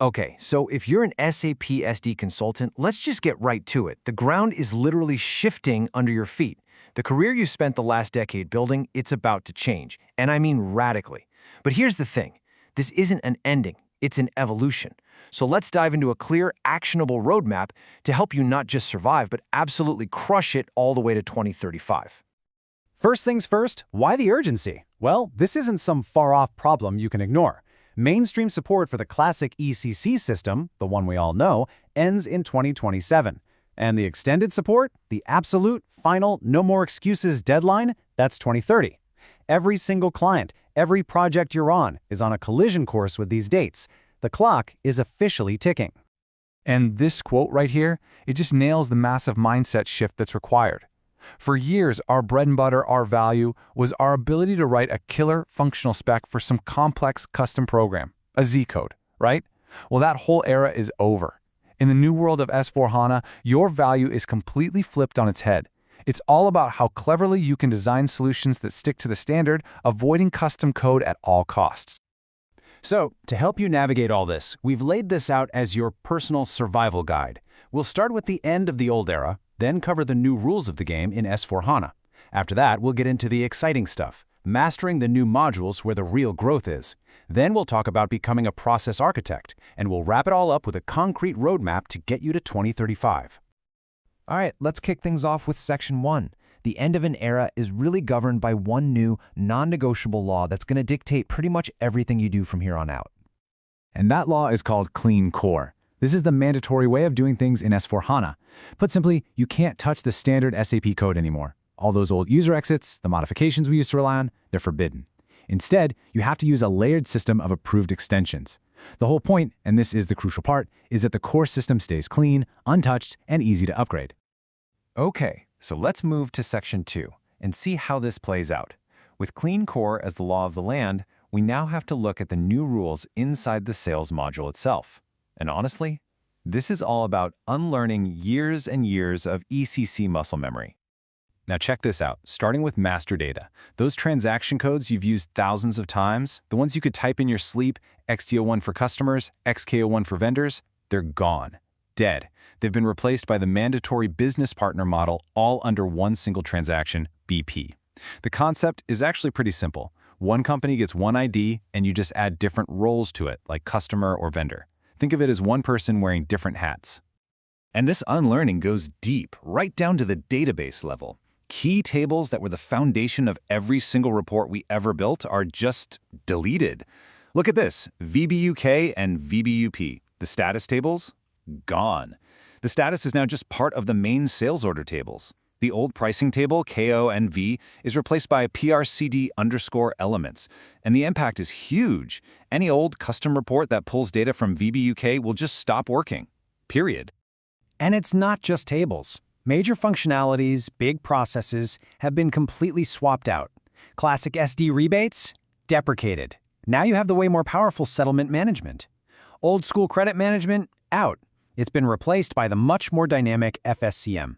Okay, so if you're an SAP SD consultant, let's just get right to it. The ground is literally shifting under your feet. The career you spent the last decade building, it's about to change, and I mean radically. But here's the thing. This isn't an ending, it's an evolution. So let's dive into a clear, actionable roadmap to help you not just survive, but absolutely crush it all the way to 2035. First things first, why the urgency? Well, this isn't some far-off problem you can ignore. Mainstream support for the classic ECC system, the one we all know, ends in 2027. And the extended support, the absolute, final, no more excuses deadline, that's 2030. Every single client, every project you're on is on a collision course with these dates. The clock is officially ticking. And this quote right here, it just nails the massive mindset shift that's required. For years, our bread and butter, our value, was our ability to write a killer functional spec for some complex custom program, a Z code, right? Well, that whole era is over. In the new world of S/4HANA, your value is completely flipped on its head. It's all about how cleverly you can design solutions that stick to the standard, avoiding custom code at all costs. So, to help you navigate all this, we've laid this out as your personal survival guide. We'll start with the end of the old era, then cover the new rules of the game in S/4HANA. After that, we'll get into the exciting stuff, mastering the new modules where the real growth is. Then we'll talk about becoming a process architect, and we'll wrap it all up with a concrete roadmap to get you to 2035. All right, let's kick things off with Section 1. The end of an era is really governed by one new, non-negotiable law that's going to dictate pretty much everything you do from here on out. And that law is called Clean Core. This is the mandatory way of doing things in S/4HANA. Put simply, you can't touch the standard SAP code anymore. All those old user exits, the modifications we used to rely on, they're forbidden. Instead, you have to use a layered system of approved extensions. The whole point, and this is the crucial part, is that the core system stays clean, untouched, and easy to upgrade. Okay, so let's move to Section 2 and see how this plays out. With Clean Core as the law of the land, we now have to look at the new rules inside the sales module itself. And honestly, this is all about unlearning years and years of ECC muscle memory. Now check this out, starting with master data. Those transaction codes you've used thousands of times, the ones you could type in your sleep, XT01 for customers, XK01 for vendors, they're gone. Dead. They've been replaced by the mandatory business partner model, all under one single transaction, BP. The concept is actually pretty simple. One company gets one ID, and you just add different roles to it, like customer or vendor. Think of it as one person wearing different hats. And this unlearning goes deep, right down to the database level. Key tables that were the foundation of every single report we ever built are just deleted. Look at this, VBUK and VBUP. The status tables? Gone. The status is now just part of the main sales order tables. The old pricing table, KO and V, is replaced by PRCD_elements, and the impact is huge. Any old custom report that pulls data from VBUK will just stop working. Period. And it's not just tables. Major functionalities, big processes, have been completely swapped out. Classic SD rebates? Deprecated. Now you have the way more powerful settlement management. Old school credit management? Out. It's been replaced by the much more dynamic FSCM.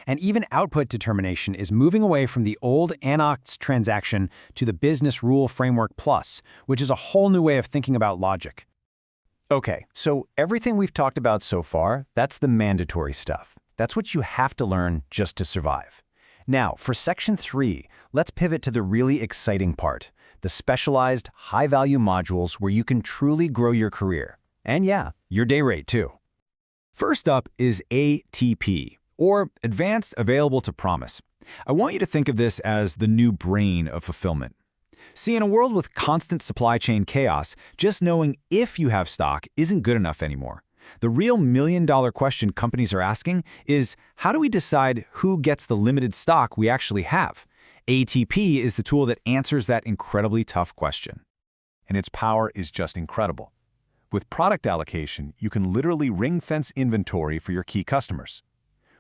And even output determination is moving away from the old Anox transaction to the Business Rule Framework Plus, which is a whole new way of thinking about logic. Okay, so everything we've talked about so far, that's the mandatory stuff. That's what you have to learn just to survive. Now, for Section 3, let's pivot to the really exciting part, the specialized, high-value modules where you can truly grow your career. And yeah, your day rate too. First up is ATP, or Advanced Available to Promise. I want you to think of this as the new brain of fulfillment. See, in a world with constant supply chain chaos, just knowing if you have stock isn't good enough anymore. The real million-dollar question companies are asking is, how do we decide who gets the limited stock we actually have? ATP is the tool that answers that incredibly tough question. And its power is just incredible. With product allocation, you can literally ring-fence inventory for your key customers.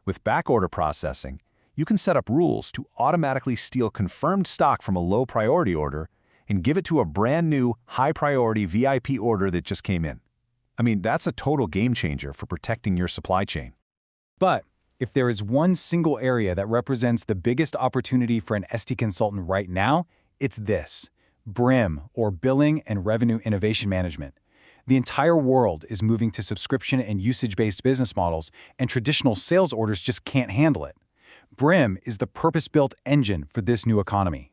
With backorder processing, you can set up rules to automatically steal confirmed stock from a low-priority order and give it to a brand-new, high-priority VIP order that just came in. I mean, that's a total game changer for protecting your supply chain. But if there is one single area that represents the biggest opportunity for an SD consultant right now, it's this: BRIM, or Billing and Revenue Innovation Management. The entire world is moving to subscription and usage-based business models, and traditional sales orders just can't handle it. BRIM is the purpose-built engine for this new economy.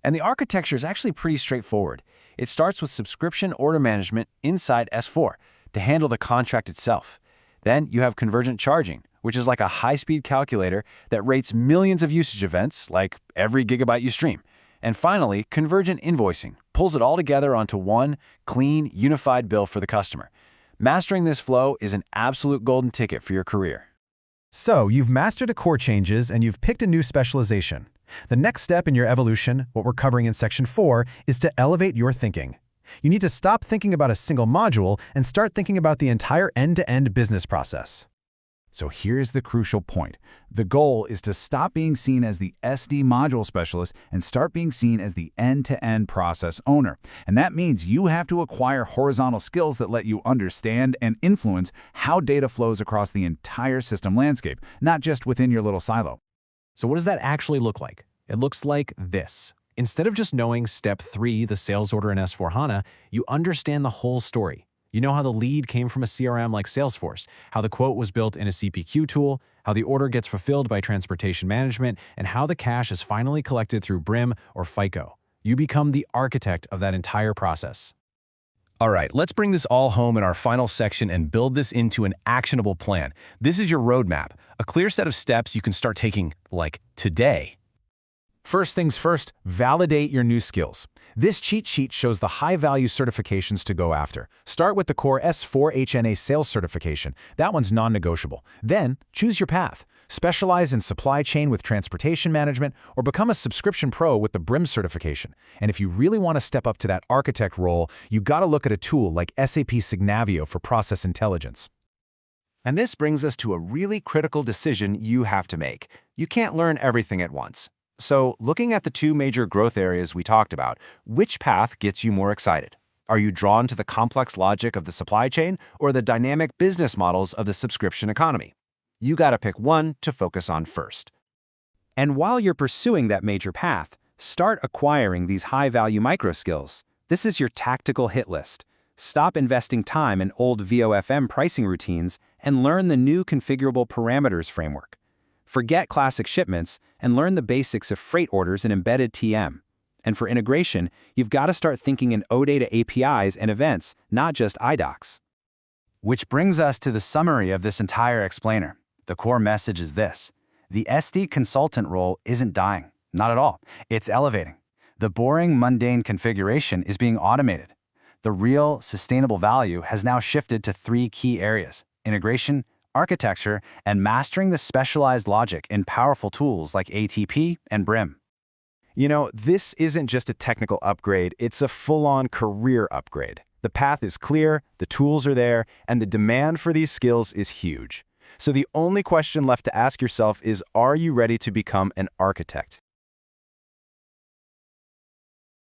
And the architecture is actually pretty straightforward. It starts with subscription order management inside S4 to handle the contract itself. Then you have convergent charging, which is like a high-speed calculator that rates millions of usage events, like every gigabyte you stream. And finally, convergent invoicing pulls it all together onto one clean, unified bill for the customer. Mastering this flow is an absolute golden ticket for your career. So, you've mastered the core changes and you've picked a new specialization. The next step in your evolution, what we're covering in Section 4, is to elevate your thinking. You need to stop thinking about a single module and start thinking about the entire end-to-end business process. So here's the crucial point. The goal is to stop being seen as the SD module specialist and start being seen as the end-to-end process owner. And that means you have to acquire horizontal skills that let you understand and influence how data flows across the entire system landscape, not just within your little silo. So what does that actually look like? It looks like this. Instead of just knowing Step 3, the sales order in S/4HANA, you understand the whole story. You know how the lead came from a CRM like Salesforce, how the quote was built in a CPQ tool, how the order gets fulfilled by transportation management, and how the cash is finally collected through BRIM or FICO. You become the architect of that entire process. All right, let's bring this all home in our final section and build this into an actionable plan. This is your roadmap, a clear set of steps you can start taking, like, today. First things first, validate your new skills. This cheat sheet shows the high-value certifications to go after. Start with the core S4 HNA sales certification. That one's non-negotiable. Then, choose your path. Specialize in supply chain with transportation management, or become a subscription pro with the BRIM certification. And if you really want to step up to that architect role, you gotta look at a tool like SAP Signavio for process intelligence. And this brings us to a really critical decision you have to make. You can't learn everything at once. So, looking at the two major growth areas we talked about, which path gets you more excited? Are you drawn to the complex logic of the supply chain or the dynamic business models of the subscription economy? You gotta pick one to focus on first. And while you're pursuing that major path, start acquiring these high-value micro-skills. This is your tactical hit list. Stop investing time in old VOFM pricing routines and learn the new configurable parameters framework. Forget classic shipments and learn the basics of freight orders and embedded TM. And for integration, you've got to start thinking in OData APIs and events, not just IDOCs. Which brings us to the summary of this entire explainer. The core message is this: the SD consultant role isn't dying, not at all. It's elevating. The boring, mundane configuration is being automated. The real, sustainable value has now shifted to three key areas: integration, architecture, and mastering the specialized logic in powerful tools like ATP and BRIM. You know, this isn't just a technical upgrade, it's a full-on career upgrade. The path is clear, the tools are there, and the demand for these skills is huge. So the only question left to ask yourself is, are you ready to become an architect?